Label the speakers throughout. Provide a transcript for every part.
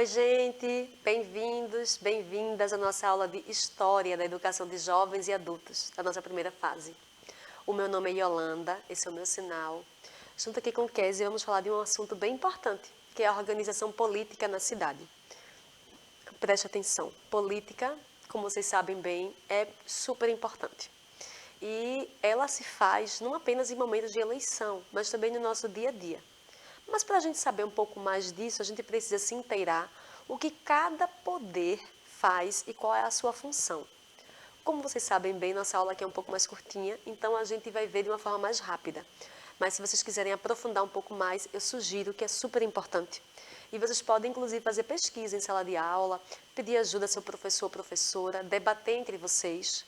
Speaker 1: Oi, gente! Bem-vindos, bem-vindas à nossa aula de História da Educação de Jovens e Adultos, da nossa primeira fase. O meu nome é Yolanda, esse é o meu sinal. Junto aqui com o Kézia, vamos falar de um assunto bem importante, que é a organização política na cidade. Preste atenção, política, como vocês sabem bem, é super importante. E ela se faz não apenas em momentos de eleição, mas também no nosso dia a dia. Mas para a gente saber um pouco mais disso, a gente precisa se inteirar o que cada poder faz e qual é a sua função. Como vocês sabem bem, nossa aula aqui é um pouco mais curtinha, então a gente vai ver de uma forma mais rápida. Mas se vocês quiserem aprofundar um pouco mais, eu sugiro que é super importante. E vocês podem, inclusive, fazer pesquisa em sala de aula, pedir ajuda ao seu professor ou professora, debater entre vocês.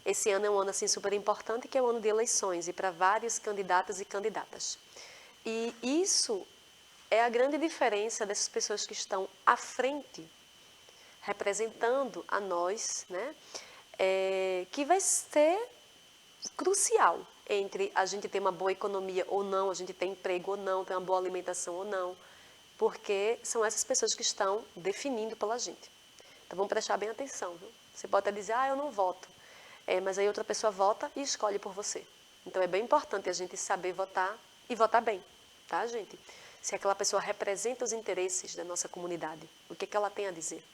Speaker 1: Esse ano é um ano assim super importante, que é o ano de eleições, e para vários candidatos e candidatas. E isso é a grande diferença dessas pessoas que estão à frente, representando a nós, né? Que vai ser crucial entre a gente ter uma boa economia ou não, a gente ter emprego ou não, ter uma boa alimentação ou não, porque são essas pessoas que estão definindo pela gente. Então vamos prestar bem atenção, viu? Você pode até dizer, eu não voto, mas aí outra pessoa vota e escolhe por você. Então é bem importante a gente saber votar e votar bem, tá, gente? Se aquela pessoa representa os interesses da nossa comunidade, o que ela tem a dizer.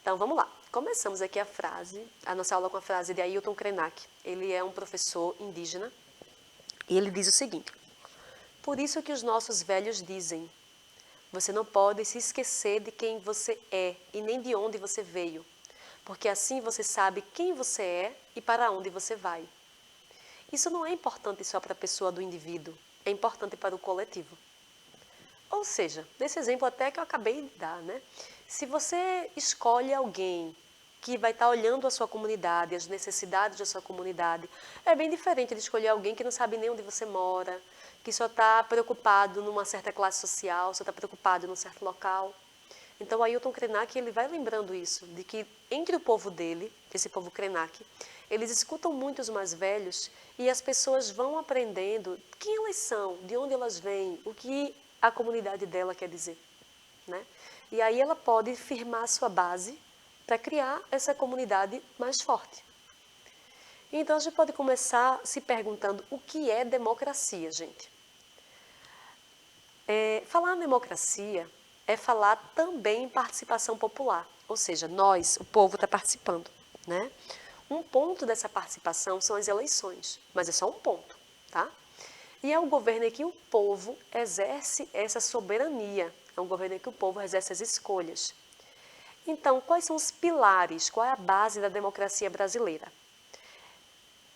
Speaker 1: Então vamos lá, começamos aqui a nossa aula com a frase de Ailton Krenak. Ele é um professor indígena e ele diz o seguinte: por isso que os nossos velhos dizem, você não pode se esquecer de quem você é e nem de onde você veio, porque assim você sabe quem você é e para onde você vai. Isso não é importante só para a pessoa do indivíduo, é importante para o coletivo. Ou seja, nesse exemplo até que eu acabei de dar, né? Se você escolhe alguém que vai estar olhando a sua comunidade, as necessidades da sua comunidade, é bem diferente de escolher alguém que não sabe nem onde você mora, que só está preocupado numa certa classe social, só está preocupado num certo local. Então, Ailton Krenak, ele vai lembrando isso, de que entre o povo dele, esse povo Krenak, eles escutam muito os mais velhos e as pessoas vão aprendendo quem elas são, de onde elas vêm, o que a comunidade dela quer dizer, né? E aí ela pode firmar a sua base para criar essa comunidade mais forte. Então, a gente pode começar se perguntando o que é democracia, gente. Falar em democracia é falar também em participação popular, ou seja, nós, o povo, está participando, né? Um ponto dessa participação são as eleições, mas é só um ponto, tá? E é um governo em que o povo exerce essa soberania, é um governo em que o povo exerce as escolhas. Então, quais são os pilares, qual é a base da democracia brasileira?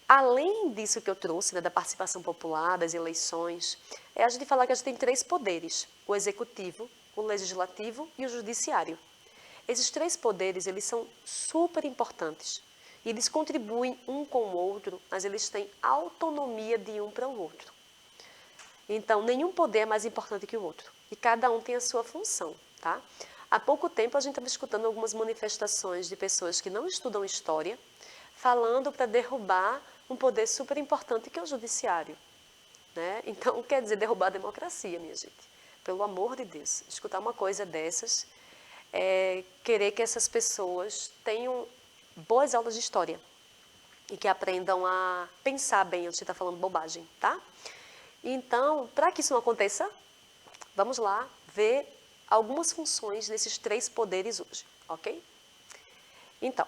Speaker 1: Além disso que eu trouxe, né, da participação popular, das eleições, é a gente falar que a gente tem três poderes: o executivo, o legislativo e o judiciário. Esses três poderes, eles são super importantes. E eles contribuem um com o outro, mas eles têm autonomia de um para o outro. Então, nenhum poder é mais importante que o outro. E cada um tem a sua função, tá? Há pouco tempo a gente estava escutando algumas manifestações de pessoas que não estudam história, falando para derrubar um poder super importante que é o judiciário, né? Então, quer dizer derrubar a democracia, minha gente. Pelo amor de Deus, escutar uma coisa dessas é querer que essas pessoas tenham boas aulas de história e que aprendam a pensar bem antes de estar falando bobagem, tá? Então, para que isso não aconteça, vamos lá ver algumas funções desses três poderes hoje, ok? Então,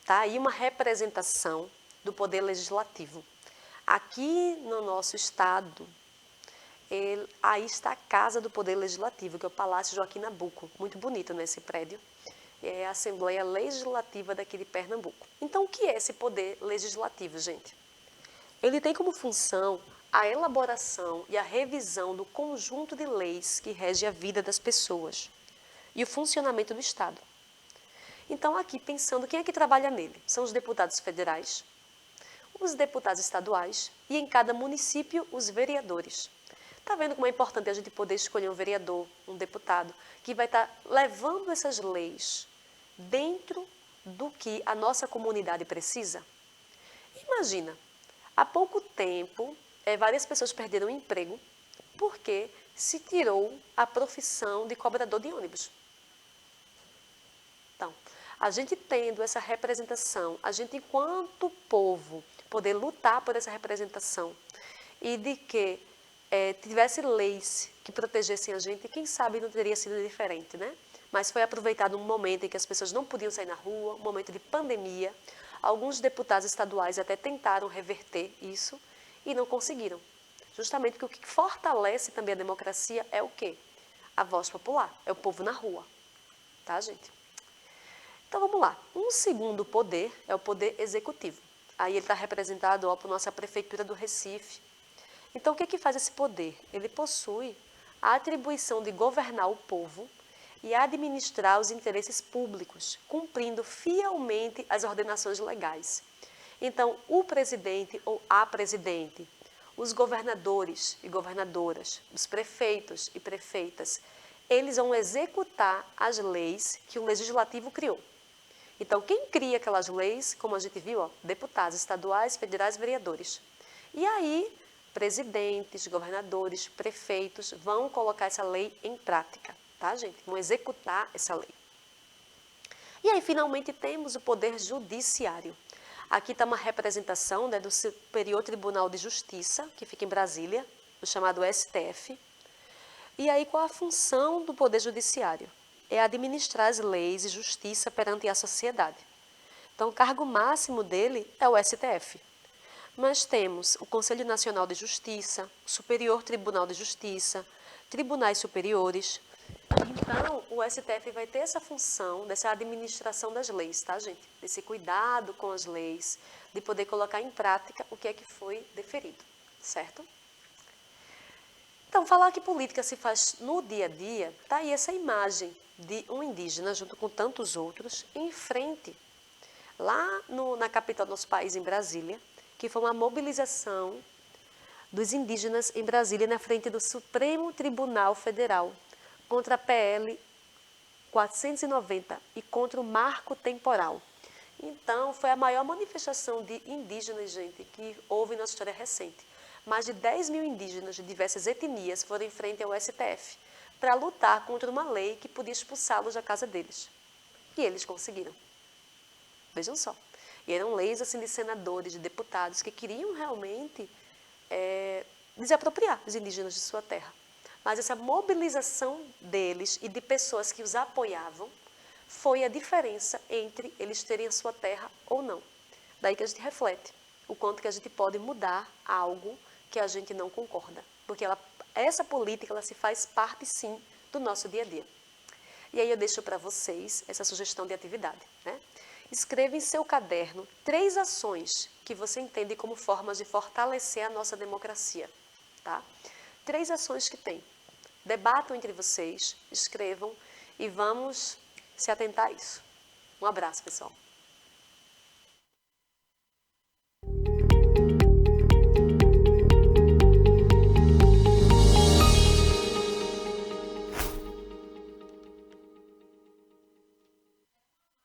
Speaker 1: tá aí uma representação do poder legislativo. Aqui no nosso estado, aí está a Casa do Poder Legislativo, que é o Palácio Joaquim Nabuco. Muito bonito nesse prédio. É a Assembleia Legislativa daqui de Pernambuco. Então, o que é esse poder legislativo, gente? Ele tem como função a elaboração e a revisão do conjunto de leis que rege a vida das pessoas e o funcionamento do Estado. Então, aqui pensando, quem é que trabalha nele? São os deputados federais, os deputados estaduais e, em cada município, os vereadores. Está vendo como é importante a gente poder escolher um vereador, um deputado, que vai estar levando essas leis dentro do que a nossa comunidade precisa? Imagina, há pouco tempo, várias pessoas perderam o emprego porque se tirou a profissão de cobrador de ônibus. Então, a gente tendo essa representação, a gente enquanto povo poder lutar por essa representação e de que tivesse leis que protegessem a gente, quem sabe não teria sido diferente, né? Mas foi aproveitado um momento em que as pessoas não podiam sair na rua, um momento de pandemia. Alguns deputados estaduais até tentaram reverter isso e não conseguiram. Justamente porque o que fortalece também a democracia é o quê? A voz popular, é o povo na rua. Tá, gente? Então vamos lá. Um segundo poder é o poder executivo. Aí ele está representado por nossa prefeitura do Recife. Então o que é que faz esse poder? Ele possui a atribuição de governar o povo e administrar os interesses públicos, cumprindo fielmente as ordenações legais. Então, o presidente ou a presidente, os governadores e governadoras, os prefeitos e prefeitas, eles vão executar as leis que o legislativo criou. Então, quem cria aquelas leis, como a gente viu, deputados estaduais, federais, vereadores. E aí, presidentes, governadores, prefeitos vão colocar essa lei em prática, tá, gente? Vão executar essa lei. E aí, finalmente, temos o poder judiciário. Aqui está uma representação, né, do Superior Tribunal de Justiça, que fica em Brasília, o chamado STF. E aí, qual a função do Poder Judiciário? É administrar as leis e justiça perante a sociedade. Então, o cargo máximo dele é o STF. Mas temos o Conselho Nacional de Justiça, o Superior Tribunal de Justiça, tribunais superiores. Então, o STF vai ter essa função dessa administração das leis, tá, gente? Desse cuidado com as leis, de poder colocar em prática o que é que foi deferido, certo? Então, falar que política se faz no dia a dia, tá aí essa imagem de um indígena, junto com tantos outros, em frente, lá na capital do nosso país, em Brasília, que foi uma mobilização dos indígenas em Brasília, na frente do Supremo Tribunal Federal, contra a PL 490 e contra o marco temporal. Então, foi a maior manifestação de indígenas, gente, que houve na história recente. Mais de 10 mil indígenas de diversas etnias foram em frente ao STF para lutar contra uma lei que podia expulsá-los da casa deles. E eles conseguiram. Vejam só. E eram leis assim, de senadores, de deputados, que queriam realmente desapropriar os indígenas de sua terra. Mas essa mobilização deles e de pessoas que os apoiavam foi a diferença entre eles terem a sua terra ou não. Daí que a gente reflete o quanto que a gente pode mudar algo que a gente não concorda. Porque essa política ela se faz parte, sim, do nosso dia a dia. E aí eu deixo para vocês essa sugestão de atividade, né? Escreva em seu caderno 3 ações que você entende como formas de fortalecer a nossa democracia, tá? 3 ações que tem. Debatam entre vocês, escrevam e vamos se atentar a isso. Um abraço, pessoal.